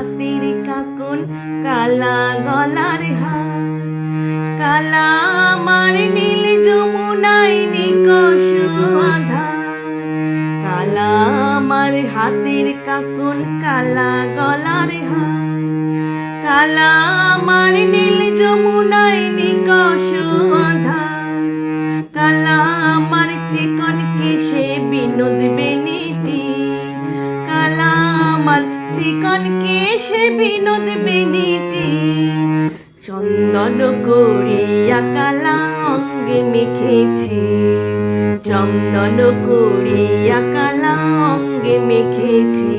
হাতের কাকন কালা গলার হার, কালা আমার নীল যমুনায় নিকষ আধার, কালা আমার হাতের কাকন কালা গলার হার, কালা আমার নীল যমুনায় নিকষ আধার, কালা আমার চিকন কেশে বিনোদ বেনিটি, কালা আমার চিকন কেশে বিনোদ বেনিটি, চন্দন করিয়া কালা অঙ্গে মেখেছি, চন্দন করিয়া কালা অঙ্গে মেখেছি,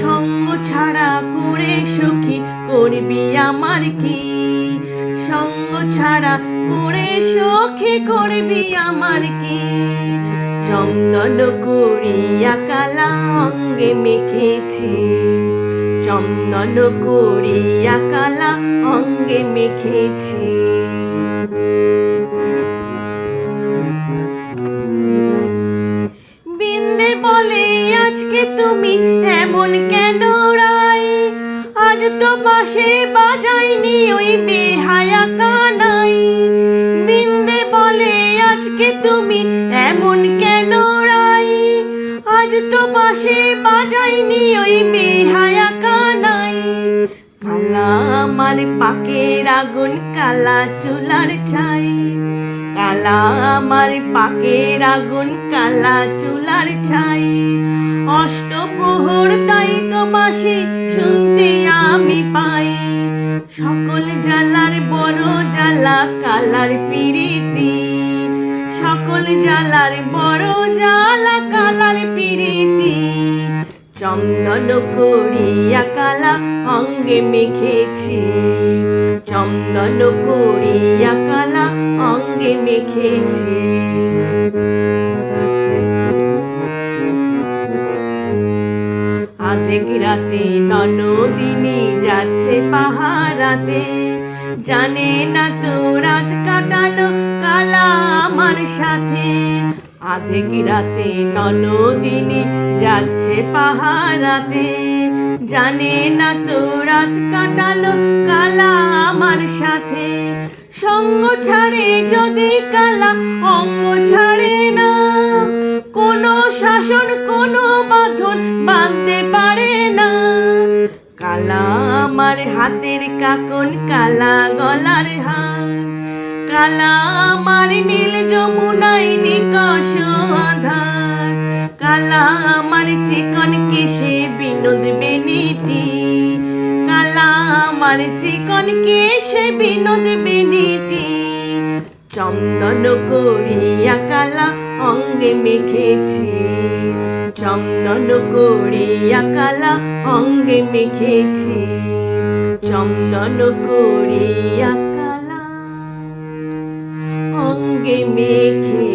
সঙ্গ ছাড়া করে সখী করবি আমার কি, সঙ্গ ছাড়া করে সখী করবি আমার কি, চন্দন করিয়া কালা অঙ্গে মেখেছি, চন্দন করিয়া কালা অঙ্গে মেখেছি। বিন্দে বলে আজকে তুমি এমন কেন রায়, আজ তো বাঁশি বাজাইনি ওই বেহায়া কানাই, বিন্দে বলে আজকে তুমি এমন কেন রায়, আজ তো বাঁশি বাজাইনি ওই বেহায়া কানাই, কালা আমার পাকের আগুন কালা চুলার ছাই, কালা আমার পাকের আগুন কালা চুলার ছাই, অষ্টপ্রহর তাই তো বাঁশি শুনতে আমি পাই, সকল জ্বালার বড় জ্বালা কালার পিরিতি, সকল জ্বালার বড় জ্বালা কালার পিরিতি, চন্দন করিয়া কালা অঙ্গে মেখেছি, চন্দন করিয়া কালা অঙ্গে মেখেছি। আধেক রাতে ননদিনী যাচ্ছে পাহারাতে, জানে না তো রাত কাটালো কালা আমার সাথে, আধেক রাতে ননদিনী যাচ্ছে পাহারাতে, জানে না তো রাত কাটালো কালা আমার সাথে, সঙ্গ ছাড়ে যদি কালা অঙ্গ ছাড়ে না, কোনো শাসন কোনো বাঁধন বাঁধতে পারে না, কালা আমার হাতের কাকন কালা গলার হার, কালা আমার নীল যমুনায় নিকষ আধার, কালা আমার চিকন কেশে বিনোদ বেনিটি, কালা আমার চিকন কেশে বিনোদ বেনিটি, চন্দন করিয়া কালা অঙ্গে মেখেছি, চন্দন করিয়া কালা অঙ্গে মেখেছি, চন্দন করিয়া কালা অঙ্গে মেখে